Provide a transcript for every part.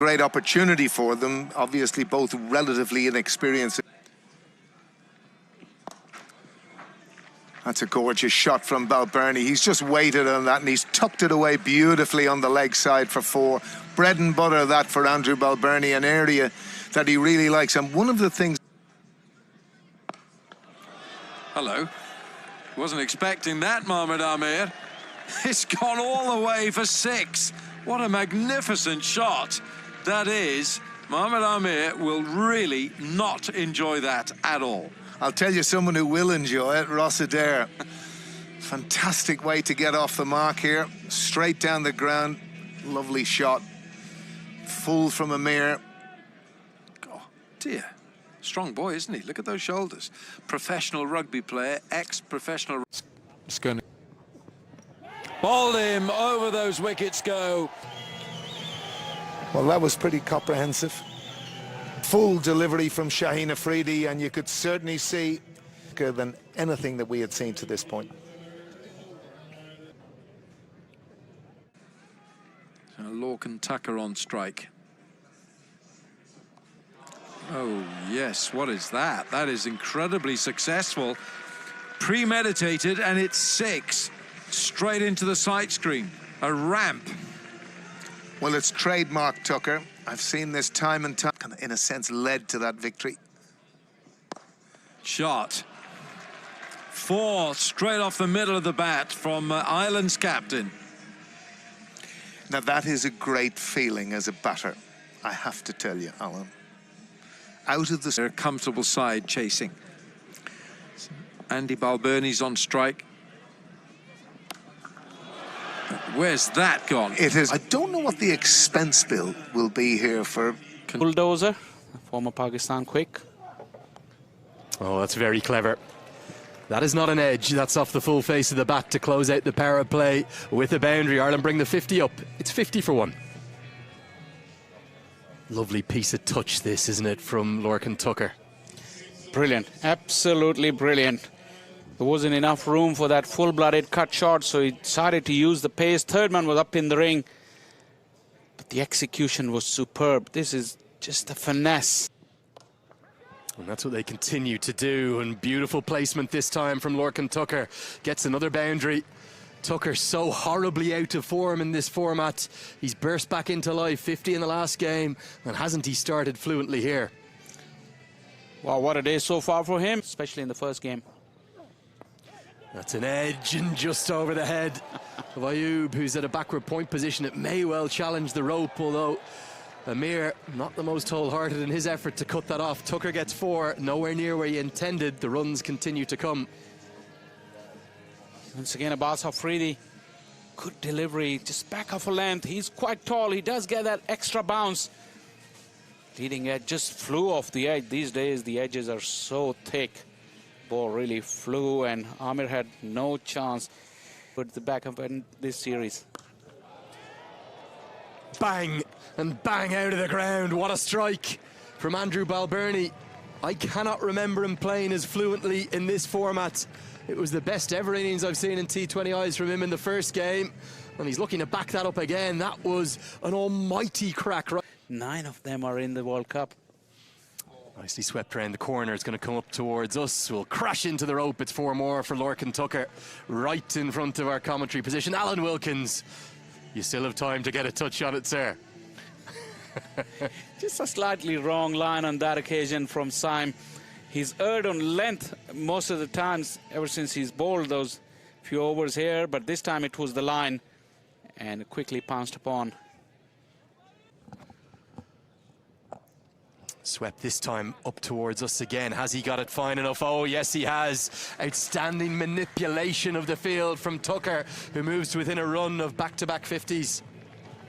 Great opportunity for them, obviously both relatively inexperienced. That's a gorgeous shot from Balbirnie. He's just waited on that and he's tucked it away beautifully on the leg side for 4. Bread and butter that for Andrew Balbirnie, an area that he really likes. And one of the things... Hello. Wasn't expecting that, Mohamed Amir. It's gone all the way for 6. What a magnificent shot that is. Mohamed Amir will really not enjoy that at all. I'll tell you someone who will enjoy it, Ross Adair. Fantastic way to get off the mark here. Straight down the ground. Lovely shot. Full from Amir. Oh, dear. Strong boy, isn't he? Look at those shoulders. Professional rugby player, ex-professional. It's going to... Bowled him, over those wickets go. Well, that was pretty comprehensive. Full delivery from Shaheen Afridi, and you could certainly see than anything that we had seen to this point. So Lorcan Tucker on strike. Oh, yes, what is that? That is incredibly successful. Premeditated, and it's 6. Straight into the sight screen. A ramp. Well, it's trademark Tucker. I've seen this time and time, in a sense, led to that victory. Shot. 4 straight off the middle of the bat from Ireland's captain. Now, that is a great feeling as a batter, I have to tell you, Alan. Out of the... They're a comfortable side chasing. Andy Balbirnie's on strike. Where's that gone? It is. I don't know what the expense bill will be here for... Bulldozer, former Pakistan quick. Oh, that's very clever. That is not an edge. That's off the full face of the bat to close out the power play with a boundary. Ireland bring the 50 up. It's 50 for 1. Lovely piece of touch this, isn't it, from Lorcan Tucker? Brilliant, absolutely brilliant. There wasn't enough room for that full-blooded cut shot, so he decided to use the pace. Third man was up in the ring, but the execution was superb. This is just a finesse. And that's what they continue to do, and beautiful placement this time from Lorcan Tucker. Gets another boundary. Tucker so horribly out of form in this format. He's burst back into life, 50 in the last game, and hasn't he started fluently here? Wow, what a day so far for him, especially in the first game. That's an edge and just over the head of Ayub, who's at a backward point position. It may well challenge the rope, although Amir not the most wholehearted in his effort to cut that off. Tucker gets 4, nowhere near where he intended. The runs continue to come. Once again, Abbas Afridi, good delivery, just back off a length. He's quite tall, he does get that extra bounce. Leading edge just flew off the edge. These days, the edges are so thick. Ball really flew, and Amir had no chance. Put the backup in this series. Bang, and bang out of the ground. What a strike from Andrew Balbirnie. I cannot remember him playing as fluently in this format. It was the best ever innings I've seen in T20 eyes from him in the first game, and he's looking to back that up again. That was an almighty crack. 9 of them are in the World Cup. Nicely swept around the corner. It's going to come up towards us. We'll crash into the rope. It's 4 more for Lorcan Tucker, right in front of our commentary position. Alan Wilkins, you still have time to get a touch on it, sir. Just a slightly wrong line on that occasion from Syme. He's erred on length most of the times ever since he's bowled those few overs here, but this time it was the line and quickly pounced upon. Swept this time up towards us again. Has he got it fine enough? Oh, yes, he has. Outstanding manipulation of the field from Tucker, who moves to within a run of back-to-back 50s.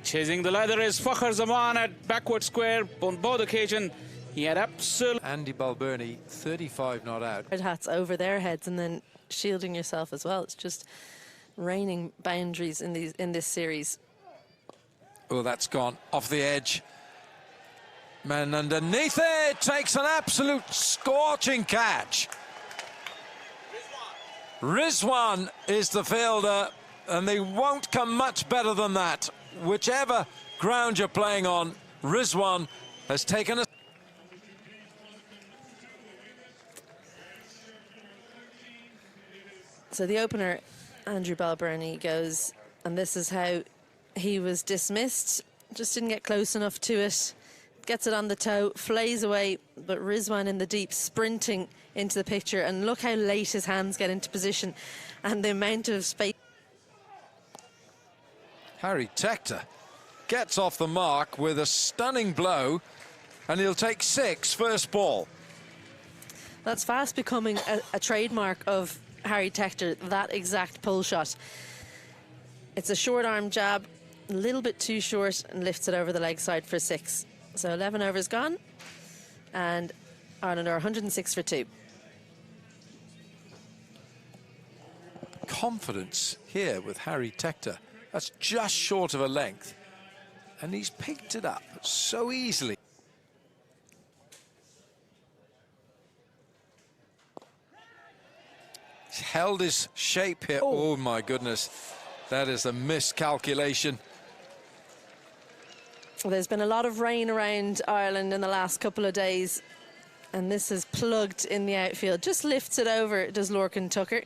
Chasing the leather is Fakhar Zaman at backward square on both occasions. He had absolute... Andy Balbirnie, 35 not out. Hats over their heads and then shielding yourself as well. It's just raining boundaries in this series. Oh, that's gone off the edge. Man underneath it takes an absolute scorching catch. Rizwan is the fielder, and they won't come much better than that. Whichever ground you're playing on, Rizwan has taken a... So the opener, Andrew Balbirnie, goes, and this is how he was dismissed. Just didn't get close enough to it. Gets it on the toe, flays away, but Rizwan in the deep, sprinting into the picture. And look how late his hands get into position and the amount of space. Harry Tector gets off the mark with a stunning blow, and he'll take 6 first ball. That's fast becoming a trademark of Harry Tector, that exact pull shot. It's a short arm jab, a little bit too short, and lifts it over the leg side for 6. So 11 overs gone, and Ireland are 106 for 2. Confidence here with Harry Tector. That's just short of a length, and he's picked it up so easily. He's held his shape here. Oh my goodness, that is a miscalculation. There's been a lot of rain around Ireland in the last couple of days, and this is plugged in the outfield. Just lifts it over, does Lorcan Tucker.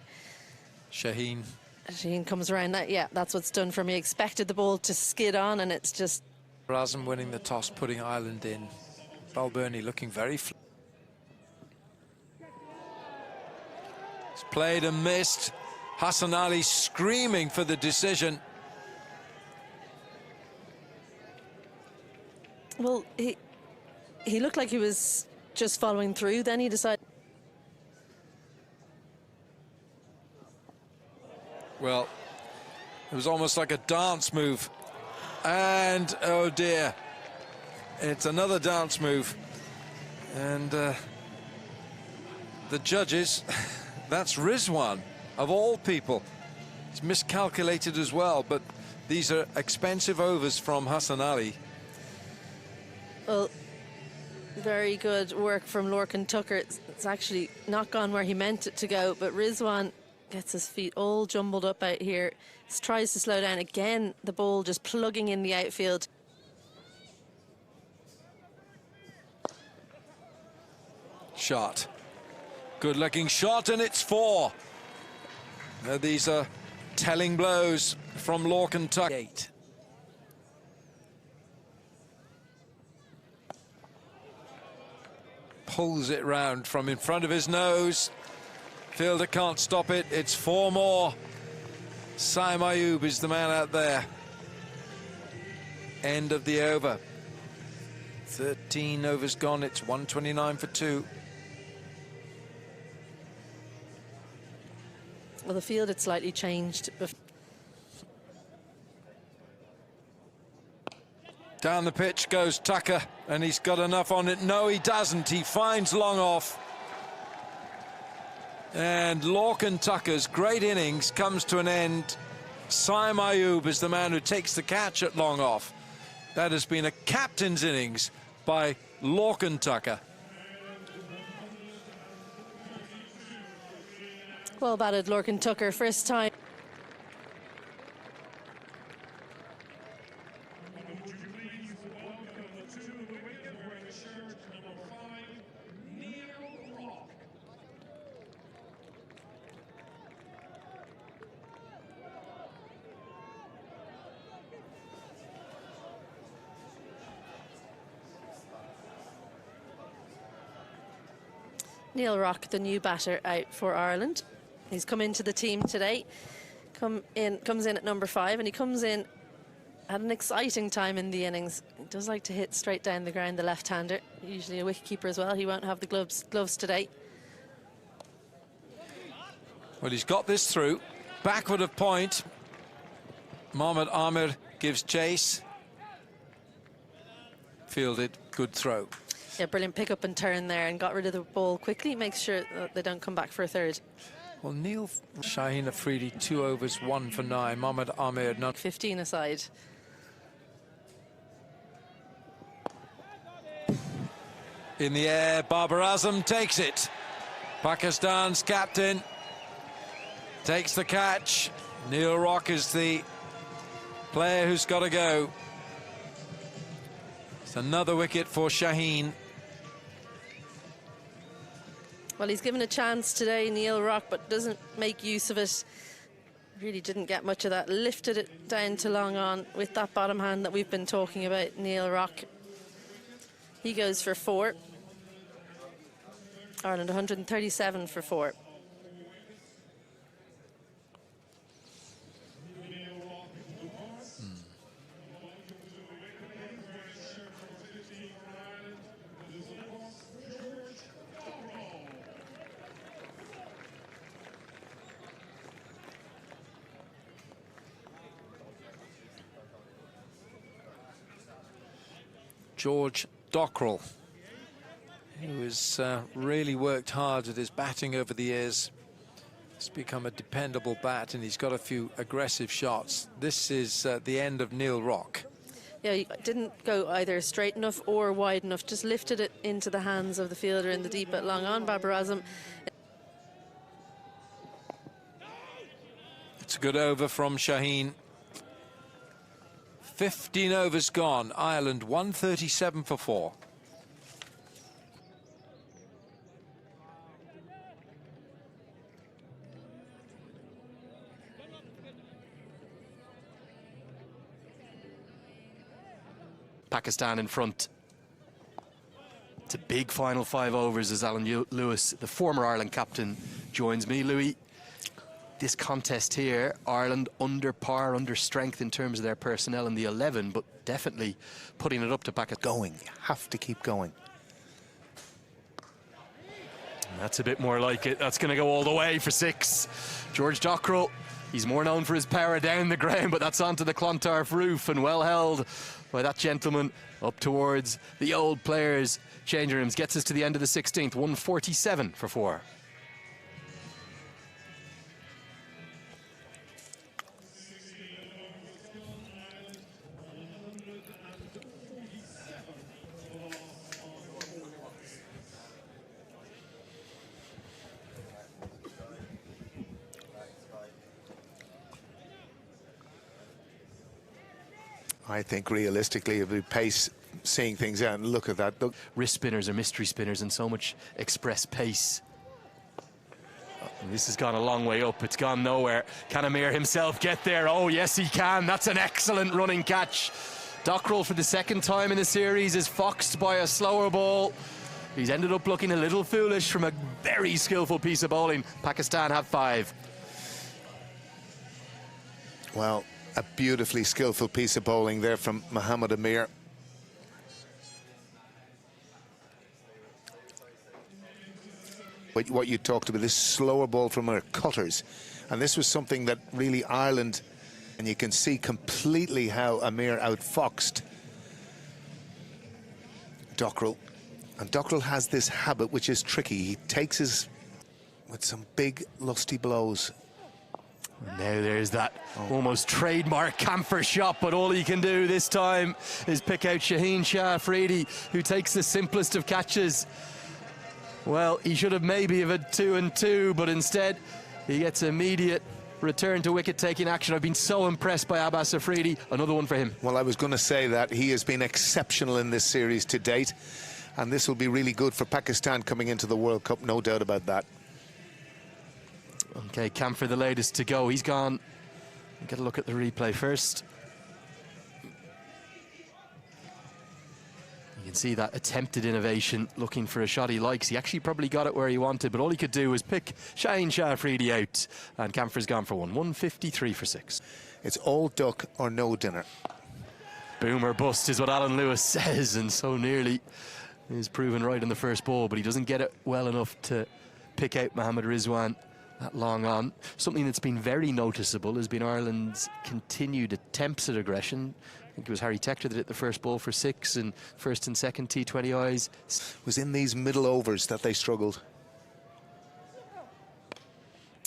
Shaheen comes around that. Yeah, that's what's done for me. Expected the ball to skid on, and it's just... Razum winning the toss, putting Ireland in. Balbirnie looking very... He's played and missed. Hassan Ali screaming for the decision. Well, he looked like he was just following through. Then he decided... Well, it was almost like a dance move. And, oh dear, it's another dance move. And the judges, that's Rizwan, of all people. It's miscalculated as well, but these are expensive overs from Hassan Ali. Well, very good work from Lorcan Tucker. It's actually not gone where he meant it to go, but Rizwan gets his feet all jumbled up out here. Tries to slow down again. The ball just plugging in the outfield. Shot. Good looking shot, and it's 4. Now, these are telling blows from Lorcan Tucker. 8. Pulls it round from in front of his nose. Fielder can't stop it. It's 4 more. Saim Ayub is the man out there. End of the over. 13 overs gone. It's 129 for 2. Well, the field had slightly changed. Down the pitch goes Tucker, and he's got enough on it. No, he doesn't. He finds long off. And Lorcan Tucker's great innings comes to an end. Saim Ayub is the man who takes the catch at long off. That has been a captain's innings by Lorcan Tucker. Well batted, Lorcan Tucker. First time. Neil Rock, the new batter, out for Ireland. He's come into the team today. Comes in at number 5, and he comes in at an exciting time in the innings. He does like to hit straight down the ground, the left-hander. Usually a wicketkeeper as well. He won't have the gloves today. Well, he's got this through. Backward of point. Mohamed Amir gives chase. Fielded, good throw. Yeah, brilliant pick up and turn there, and got rid of the ball quickly. Makes sure that they don't come back for a third. Well, Neil Shaheen Afridi, 2 overs, 1 for 9. Mohamed Amir, none. 15 aside. In the air, Babar Azam takes it. Pakistan's captain takes the catch. Neil Rock is the player who's got to go. It's another wicket for Shaheen. Well, he's given a chance today, Neil Rock, but doesn't make use of it. Really didn't get much of that. Lifted it down to long on with that bottom hand that we've been talking about, Neil Rock. He goes for 4. Ireland 137 for 4. George Dockrell, who has really worked hard at his batting over the years. He's become a dependable bat, and he's got a few aggressive shots. This is the end of Neil Rock. Yeah, he didn't go either straight enough or wide enough, just lifted it into the hands of the fielder in the deep at long on, Babar Azam. It's a good over from Shaheen. 15 overs gone. Ireland 137 for 4. Pakistan in front. It's a big final 5 overs as Alan Lewis, the former Ireland captain, joins me. Louis, this contest here, Ireland under par, under strength in terms of their personnel in the 11, but definitely putting it up to Pakistan. Going, you have to keep going. And that's a bit more like it. That's going to go all the way for 6. George Dockrell, he's more known for his power down the ground, but that's onto the Clontarf roof and well held by that gentleman up towards the old players' changing rooms. Gets us to the end of the 16th, 147 for 4. I think realistically, if we pace seeing things out, and look at that. Look. Wrist spinners are mystery spinners and so much express pace. And this has gone a long way up. It's gone nowhere. Can Amir himself get there? Oh, yes, he can. That's an excellent running catch. Dockrell, for the second time in the series, is foxed by a slower ball. He's ended up looking a little foolish from a very skillful piece of bowling. Pakistan have 5. Well, a beautifully skillful piece of bowling there from Mohammed Amir. What you talked about, this slower ball from our cutters. And this was something that really Ireland, and you can see completely how Amir outfoxed Dockrell. And Dockrell has this habit which is tricky. He takes his, with some big lusty blows. And now there's that almost trademark camphor shot, but all he can do this time is pick out Shaheen Shah Afridi, who takes the simplest of catches. Well, he should have maybe have had 2 and 2, but instead he gets immediate return to wicket-taking action. I've been so impressed by Abbas Afridi. Another one for him. Well, I was going to say that he has been exceptional in this series to date, and this will be really good for Pakistan coming into the World Cup, no doubt about that. Okay, Camphor the latest to go. He's gone. Get a look at the replay first. You can see that attempted innovation, looking for a shot he likes. He actually probably got it where he wanted, but all he could do was pick Shaheen Shah Afridi out, and Camphor's gone for 153 for 6. It's all duck or no dinner. Boom or bust is what Alan Lewis says, and so nearly is proven right in the first ball, but he doesn't get it well enough to pick out Mohammad Rizwan that long on. Something that's been very noticeable has been Ireland's continued attempts at aggression. I think it was Harry Tector that hit the first ball for 6 in first and second T20 eyes. It was in these middle overs that they struggled.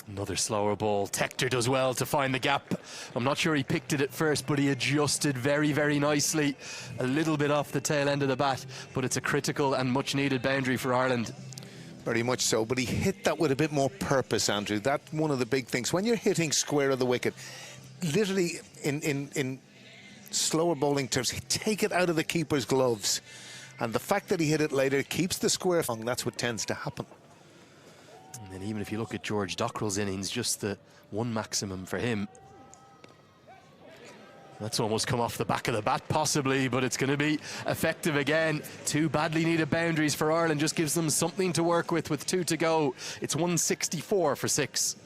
Another slower ball. Tector does well to find the gap. I'm not sure he picked it at first, but he adjusted very, very nicely. A little bit off the tail end of the bat, but it's a critical and much needed boundary for Ireland. Very much so, but he hit that with a bit more purpose, Andrew. That's one of the big things. When you're hitting square of the wicket, literally in slower bowling terms, take it out of the keeper's gloves. And the fact that he hit it later keeps the square long. That's what tends to happen. And then even if you look at George Dockrell's innings, just the one maximum for him. That's almost come off the back of the bat, possibly, but it's going to be effective again. Two badly needed boundaries for Ireland, just gives them something to work with 2 to go. It's 164 for 6.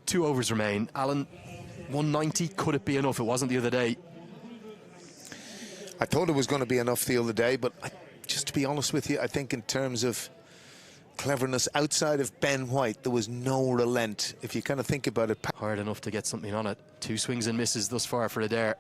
Two overs remain. Alan, 190, could it be enough? It wasn't the other day. I thought it was going to be enough the other day, but just to be honest with you, I think in terms of cleverness, outside of Ben White, there was no relent. If you kind of think about it. Hard enough to get something on it. 2 swings and misses thus far for Adair.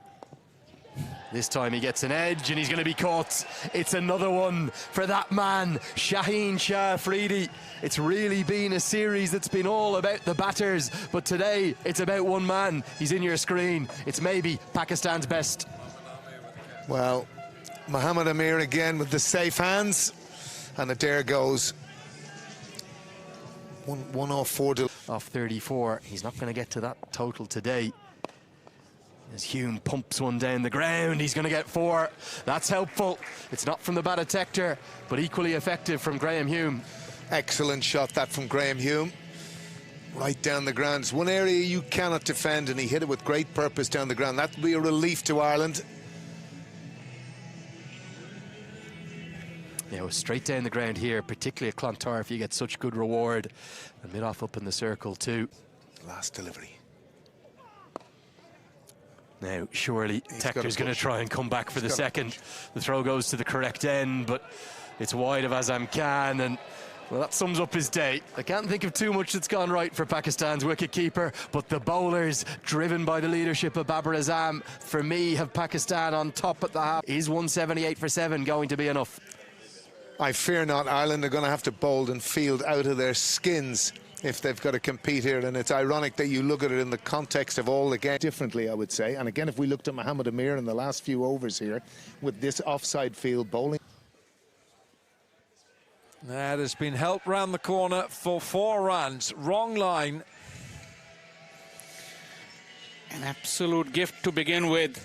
This time he gets an edge and he's going to be caught. It's another one for that man, Shaheen Shah Afridi. It's really been a series that's been all about the batters, but today it's about one man. He's in your screen. It's maybe Pakistan's best. Well, Mohammad Amir again with the safe hands, and Adair goes 104 off 34. He's not going to get to that total today. As Hume pumps one down the ground, he's going to get 4. That's helpful. It's not from the bat detector, but equally effective from Graham Hume. Excellent shot that from Graham Hume. Right down the ground. It's one area you cannot defend, and he hit it with great purpose down the ground. That will be a relief to Ireland. Yeah, straight down the ground here, particularly at Clontarf, you get such good reward. And mid-off up in the circle too. Last delivery. Now, surely Tector's going to try and come back for the second. The throw goes to the correct end, but it's wide of Azam Khan, and well, that sums up his day. I can't think of too much that's gone right for Pakistan's wicketkeeper, but the bowlers, driven by the leadership of Babar Azam, for me, have Pakistan on top at the half. Is 178 for 7 going to be enough? I fear not. Ireland are going to have to bowl and field out of their skins if they've got to compete here, and it's ironic that you look at it in the context of all the games differently, I would say. And again, if we looked at Mohammad Amir in the last few overs here with this offside field bowling. That has been helped round the corner for 4 runs. Wrong line. An absolute gift to begin with.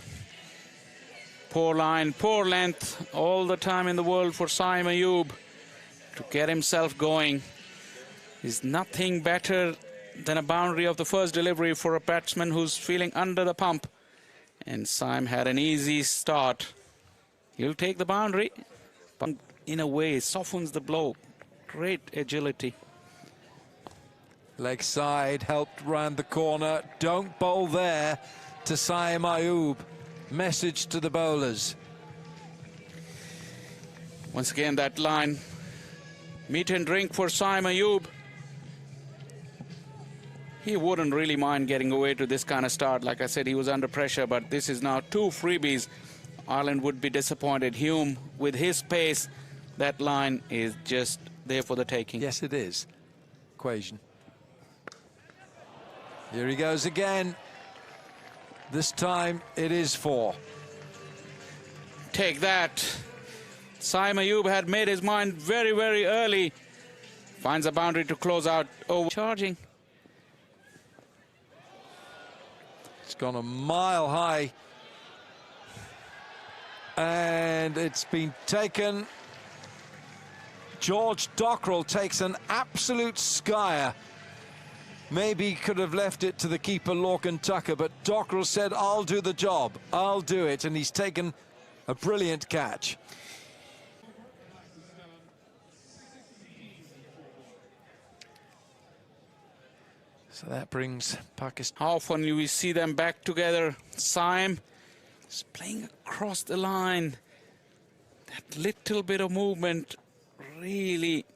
Poor line, poor length, all the time in the world for Saim Ayub to get himself going. Is nothing better than a boundary of the first delivery for a batsman who's feeling under the pump. And Saim had an easy start. He'll take the boundary, but in a way softens the blow. Great agility. Leg side, helped round the corner. Don't bowl there to Saim Ayub. Message to the bowlers. Once again, that line. Meat and drink for Saim Ayub. He wouldn't really mind getting away to this kind of start. Like I said, he was under pressure, but this is now 2 freebies. Ireland would be disappointed. Hume, with his pace, that line is just there for the taking. Yes, it is. Equation. Here he goes again. This time it is 4. Take that. Saim Ayub had made his mind very, very early. Finds a boundary to close out. Overcharging. It's gone a mile high. And it's been taken. George Dockrell takes an absolute skyer. Maybe he could have left it to the keeper, Lorcan Tucker, but Dockrell said, I'll do the job. I'll do it. And he's taken a brilliant catch. So that brings Pakistan. How often we see them back together. Saim is playing across the line. That little bit of movement really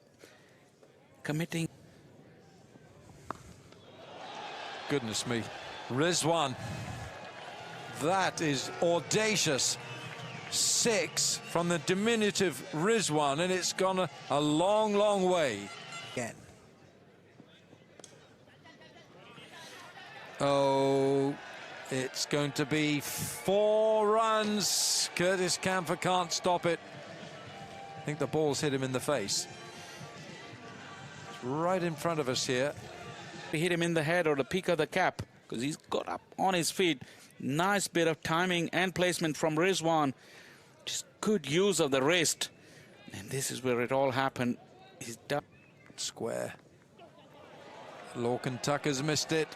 committing. Goodness me. Rizwan. That is audacious. 6 from the diminutive Rizwan, and it's gone a long, long way. Again. Oh, it's going to be 4 runs. Curtis Camphor can't stop it. I think the ball's hit him in the face. It's right in front of us here. He hit him in the head or the peak of the cap because he's got up on his feet. Nice bit of timing and placement from Rizwan. Just good use of the wrist. And this is where it all happened. He's done. Square. Lorcan Tucker's missed it.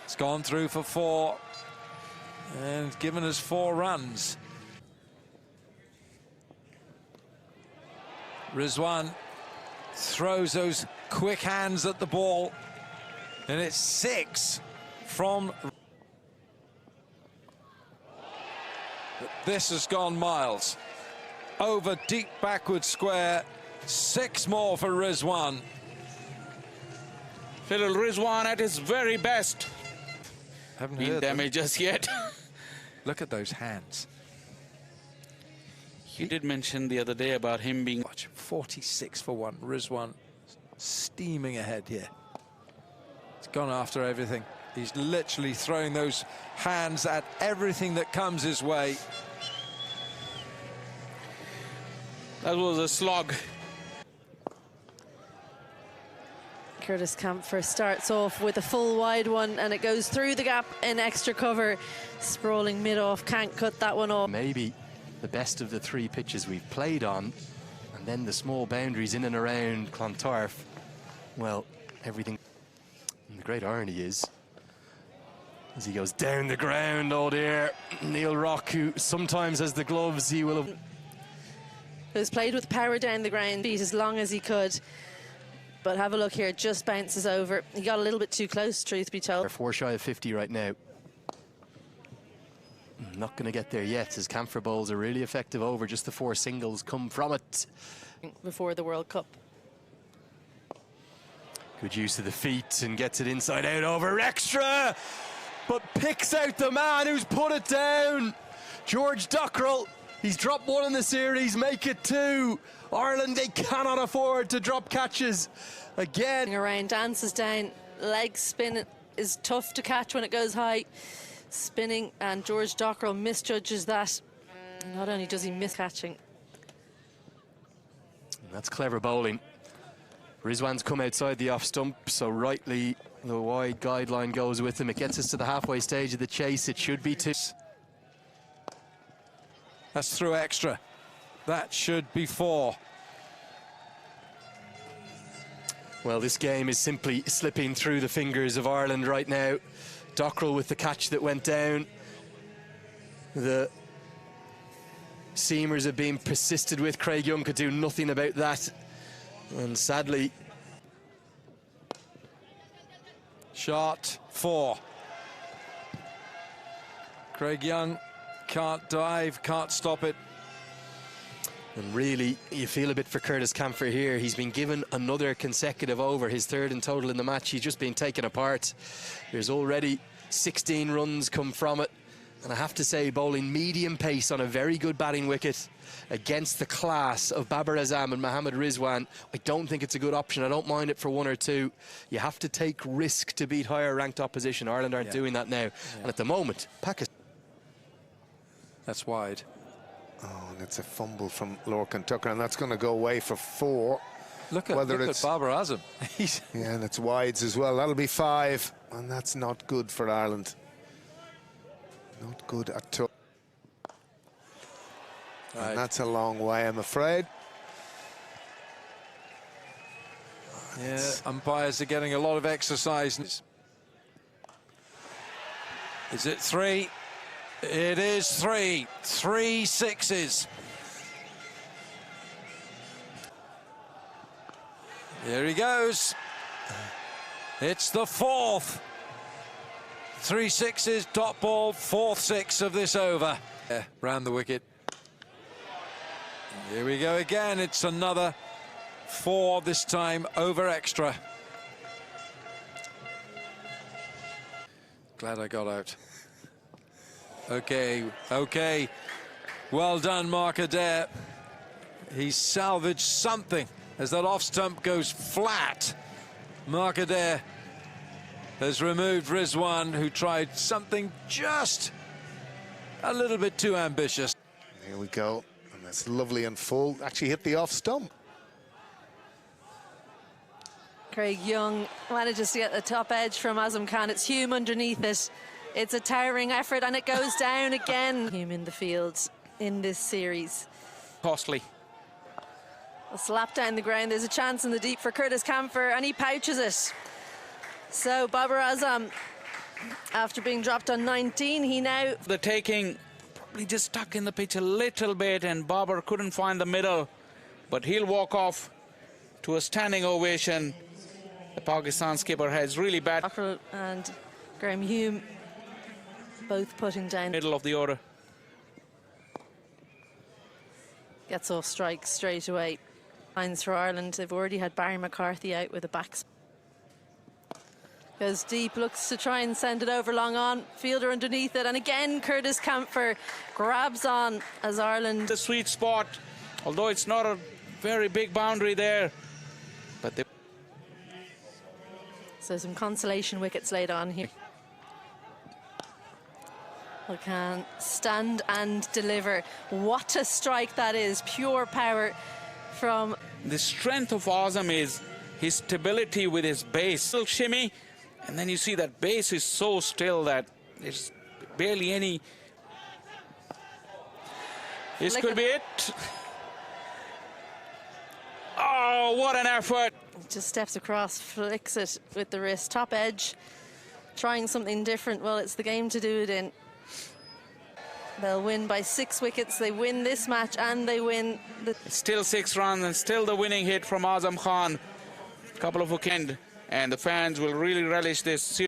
It's gone through for 4 and given us 4 runs. Rizwan throws those quick hands at the ball, and it's 6 from. But this has gone miles. Over deep backward square. 6 more for Rizwan. Little Rizwan at his very best. Haven't Been heard them. damaged just yet. Look at those hands. You did mention the other day about him being. Watch, 46 for 1. Rizwan steaming ahead here. He's gone after everything. He's literally throwing those hands at everything that comes his way. That was a slog. Curtis Camphor starts off with a full wide one and it goes through the gap in extra cover. Sprawling mid-off, can't cut that one off. Maybe the best of the 3 pitches we've played on, and then the small boundaries in and around Clontarf. Well, everything. And the great irony is, as he goes down the ground, oh dear, Neil Rock, who sometimes has the gloves, he will have. Who's played with power down the ground, beat as long as he could. But have a look here, just bounces over. He got a little bit too close, truth be told. They're 4 shy of 50 right now. Not going to get there yet, as Camphor bowls are really effective over. Just the 4 singles come from it. Before the World Cup. Good use of the feet and gets it inside out over extra. But picks out the man who's put it down. George Dockrell. He's dropped 1 in the series, make it 2. Ireland, they cannot afford to drop catches again. Around, dances down, leg spin is tough to catch when it goes high. Spinning, and George Dockrell misjudges that. Not only does he miss catching. That's clever bowling. Rizwan's come outside the off stump, so rightly the wide guideline goes with him. It gets us to the halfway stage of the chase. It should be 2. That's through extra. That should be 4. Well, this game is simply slipping through the fingers of Ireland right now. Dockrell with the catch that went down. The seamers have been persisted with. Craig Young could do nothing about that. And sadly... Shot 4. Craig Young can't dive, can't stop it. And really, you feel a bit for Curtis Camphor here. He's been given another consecutive over, his 3rd in total in the match. He's just been taken apart. There's already 16 runs come from it. And I have to say, bowling medium pace on a very good batting wicket against the class of Babar Azam and Mohammad Rizwan, I don't think it's a good option. I don't mind it for 1 or 2. You have to take risk to beat higher ranked opposition. Ireland aren't doing that now. And at the moment, Pakistan. That's wide. Oh, and it's a fumble from Lorcan Tucker, and that's going to go away for 4. Look at Babar Azam. Yeah, and it's wides as well. That'll be 5, and that's not good for Ireland. Not good at all. Right. And that's a long way, I'm afraid. Yeah, umpires are getting a lot of exercise. Is it 3? It is 3. 3 sixes. Here he goes. It's the 4th. 3 sixes, dot ball, 4th 6 of this over. Yeah, round the wicket. Here we go again. It's another 4, this time over extra. Glad I got out. Okay. Well done, Mark Adair. He's salvaged something as that off stump goes flat. Mark Adair has removed Rizwan, who tried something just a little bit too ambitious. Here we go. And that's lovely and full. Actually hit the off stump. Craig Young manages to get the top edge from Azam Khan. It's Hume underneath it. It's a towering effort, and it goes down again. Hume in the field in this series. Costly. A slap down the ground. There's a chance in the deep for Curtis Camphor, and he pouches it. So Babar Azam, after being dropped on 19, he now... The taking probably just stuck in the pitch a little bit, and Babar couldn't find the middle, but he'll walk off to a standing ovation. The Pakistan skipper has really bad... Cockrell and Graham Hume both putting down... Middle of the order. Gets off strike straight away. Lines for Ireland. They've already had Barry McCarthy out with a back. Goes deep, looks to try and send it over long on. Fielder underneath it, and again Curtis Camphor grabs on as Ireland... The sweet spot, although it's not a very big boundary there. But they... So some consolation wickets laid on here. Can stand and deliver. What a strike that is. Pure power from... The strength of Azam is his stability with his base. Little shimmy, and then you see that base is so still that there's barely any... This could be it. Oh, what an effort. Just steps across, flicks it with the wrist. Top edge, trying something different. Well, it's the game to do it in. They'll win by 6 wickets. They win this match and they win the... Still 6 runs and still the winning hit from Azam Khan. Couple of wickets, and the fans will really relish this.